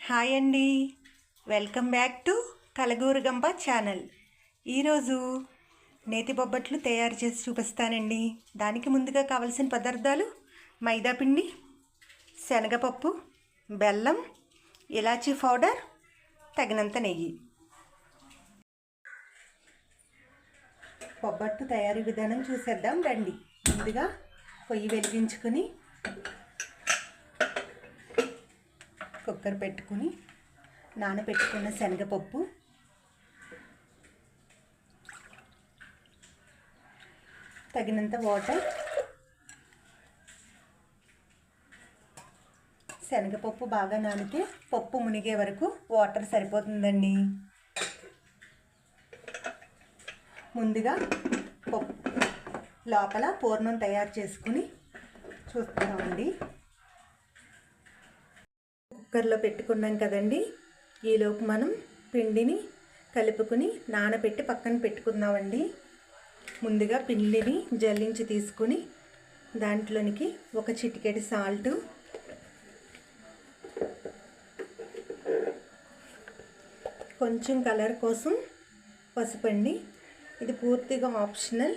Hi అండి, welcome back to Kalagooragampa channel. ఈరోజు నేతి బొబ్బట్లు తయారు చేసి చూపిస్తానండి. దానికి ముందుగా కావలసిన పదార్థాలు: మైదాపిండి, శనగపప్పు, బెల్లం, ఇలాచీ పౌడర్, తగినంత నెయ్యి. బొబ్బట్టు తయారీ విధానం చూసేద్దాం రండి. ముందుగా పొయ్యి వెలిగించుకొని కుక్కర్ పెట్టుకుని నానబెట్టుకున్న శనగపప్పు, తగినంత వాటర్, శనగపప్పు బాగా నానితే పప్పు మునిగే వరకు వాటర్ సరిపోతుందండి. ముందుగా పప్పు లోపల పూర్ణం తయారు చేసుకుని చూస్తున్నామండి. కుక్కర్లో పెట్టుకున్నాం కదండి. ఈలోపు మనం పిండిని కలుపుకుని నానబెట్టి పక్కన పెట్టుకుందామండి. ముందుగా పిండిని జల్లించి తీసుకుని దాంట్లోనికి ఒక చిటికెడు సాల్టు, కొంచెం కలర్ కోసం పసుపండి. ఇది పూర్తిగా ఆప్షనల్.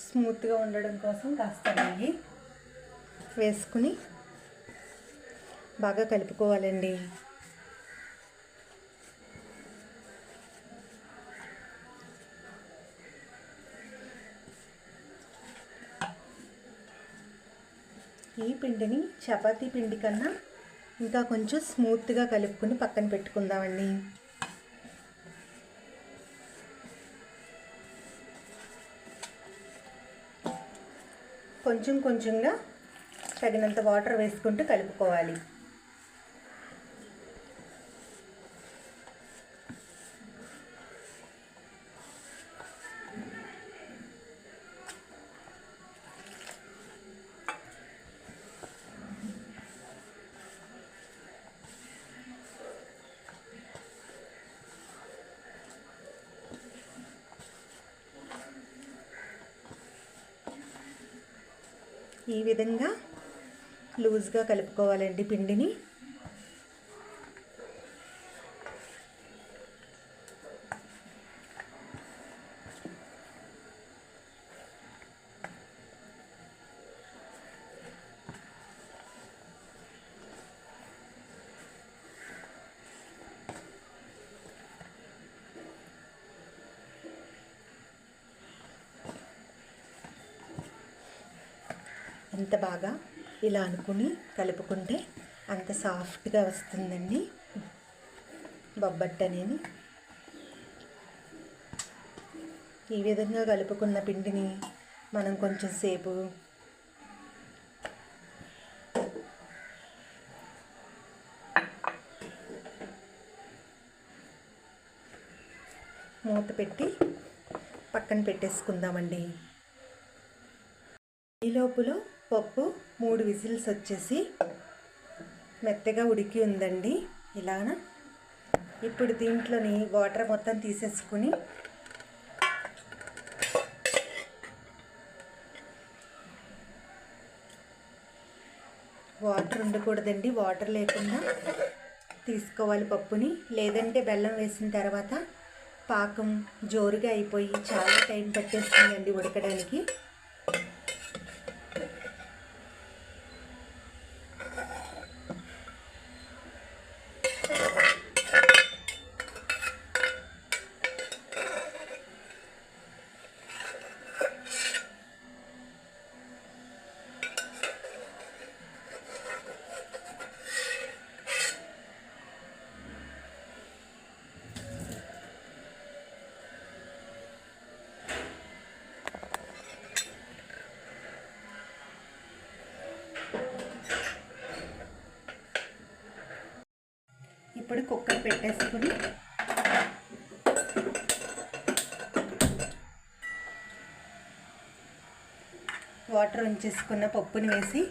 స్మూత్గా ఉండడం కోసం కాస్త నెయ్యి వేసుకుని బాగా కలుపుకోవాలండి. ఈ పిండిని చపాతీ పిండి కన్నా ఇంకా కొంచెం స్మూత్గా కలుపుకొని పక్కన పెట్టుకుందామండి. కొంచెం కొంచెంగా తగినంత వాటర్ వేసుకుంటూ కలుపుకోవాలి. ఈ విధంగా లూజ్గా కలుపుకోవాలండి పిండిని. ఎంత బాగా ఇలా అనుకుని కలుపుకుంటే అంత సాఫ్ట్గా వస్తుందండి బొబ్బట్టు అనేది. ఈ విధంగా కలుపుకున్న పిండిని మనం కొంచెం సేపు మూత పెట్టి పక్కన పెట్టేసుకుందామండి. ఈ లోపల పప్పు 3 విజిల్స్ వచ్చేసి మెత్తగా ఉడికి ఉందండి. ఇలాన ఇప్పుడు దీంట్లోని వాటర్ మొత్తం తీసేసుకుని వాటర్ ఉండకూడదండి, వాటర్ లేకుండా తీసుకోవాలి పప్పుని. లేదంటే బెల్లం వేసిన తర్వాత పాకం జోరుగా అయిపోయి చాలా టైం పట్టేస్తుందండి ఉడకడానికి. ఇప్పుడు కుక్కర్ పెట్టేసుకుని వాటర్ ఉంచేసుకున్న పప్పుని వేసి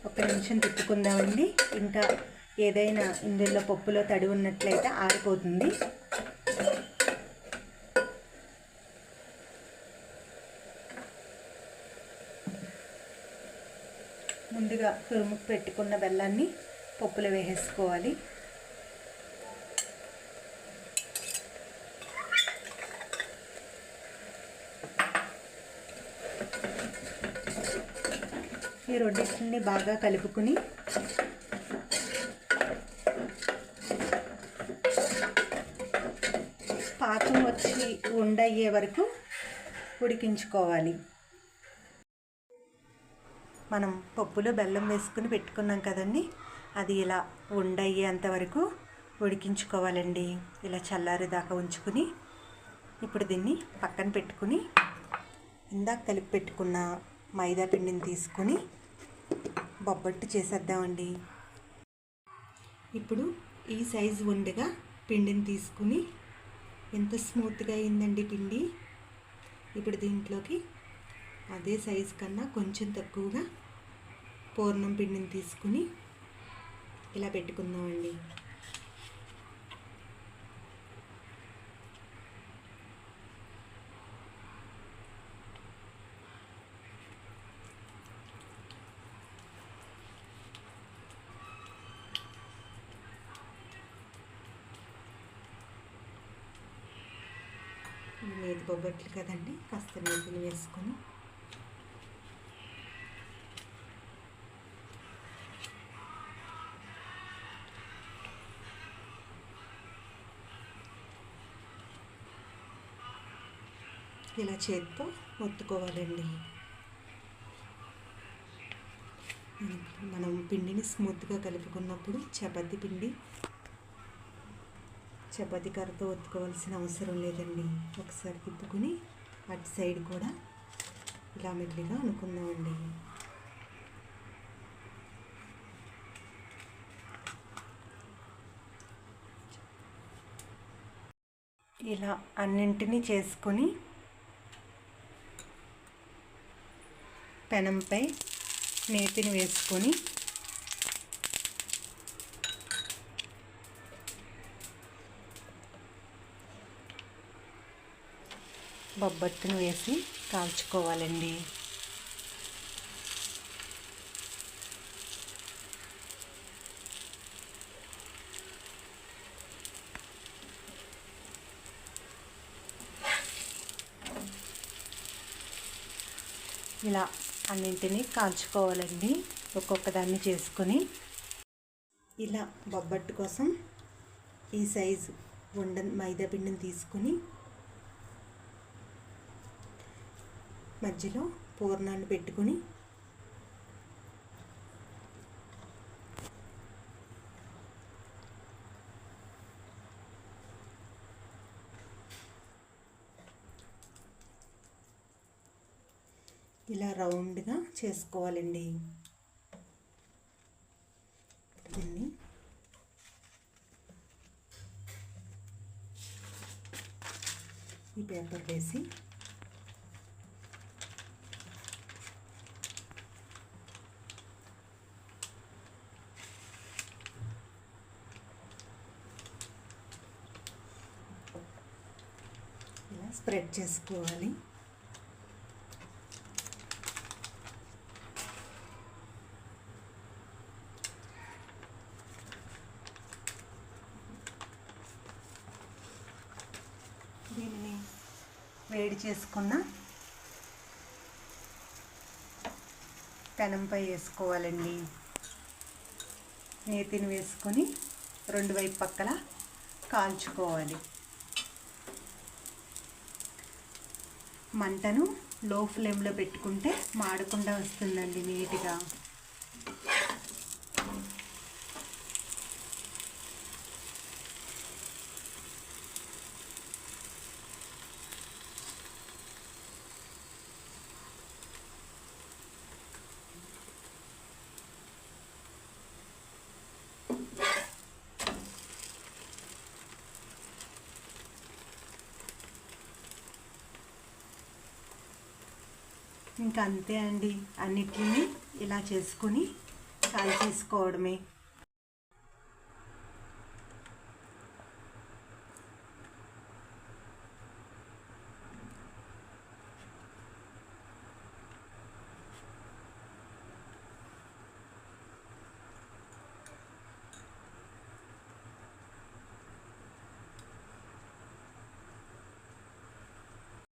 ఒక నిమిషం తిప్పుకుందామండి. ఇంకా ఏదైనా ఇందులో పప్పులో తడి ఉన్నట్లయితే ఆరిపోతుంది. ముందుగా తురుముకు పెట్టుకున్న బెల్లాన్ని పప్పులో వేసేసుకోవాలి. ఈ రెండింటిని బాగా కలుపుకుని పాకం వచ్చి ఉండయ్యే వరకు ఉడికించుకోవాలి. మనం పప్పులో బెల్లం వేసుకుని పెట్టుకున్నాం కదండి, అది ఇలా ఉండయ్యేంత వరకు ఉడికించుకోవాలండి. ఇలా చల్లారేదాకా ఉంచుకుని ఇప్పుడు దీన్ని పక్కన పెట్టుకుని ఇందాక కలిపి పెట్టుకున్న మైదా పిండిని తీసుకుని బొబ్బట్టు చేసేద్దామండి. ఇప్పుడు ఈ సైజు ఉండగా పిండిని తీసుకుని ఎంత స్మూత్గా అయిందండి పిండి. ఇప్పుడు దీంట్లోకి అదే సైజు కన్నా కొంచెం తక్కువగా పూర్ణం పిండిని తీసుకుని ఇలా పెట్టుకుందామండి. నేతి బొబ్బట్లు కదండి, కాస్త నేతిని వేసుకొని ఇలా చేతితో ఒత్తుకోవాలండి. మనం పిండిని స్మూత్గా కలుపుకున్నప్పుడు చపాతీ కర్రతో ఒత్తుకోవాల్సిన అవసరం లేదండి. ఒకసారి తిప్పుకొని అటు సైడ్ కూడా ఇలా మెల్లిగా అనుకుందామండి. ఇలా అన్నింటినీ చేసుకొని పెనంపై నేతిని వేసుకొని బొబ్బట్టును వేసి కాల్చుకోవాలండి. ఇలా అన్నింటినీ కాల్చుకోవాలండి, ఒక్కొక్క దాన్ని చేసుకొని. ఇలా బొబ్బట్టు కోసం ఈ సైజు మైదా పిండిని తీసుకుని మధ్యలో పూర్ణాన్ని పెట్టుకుని ఇలా రౌండ్గా చేసుకోవాలండి. దీన్ని ఈ పేపర్ వేసి ఇలా స్ప్రెడ్ చేసుకోవాలి. దీనిని వేడి చేసుకున్న పెనంపై వేసుకోవాలండి. నేతిని వేసుకొని రెండు వైపు పక్కల కాల్చుకోవాలి. మంటను లో ఫ్లేమ్లో పెట్టుకుంటే మాడకుండా వస్తుందండి నీట్గా. ఇంకా అంతే అండి, అన్నిటిని ఇలా చేసుకొని కాల్ చేసుకోవడమే.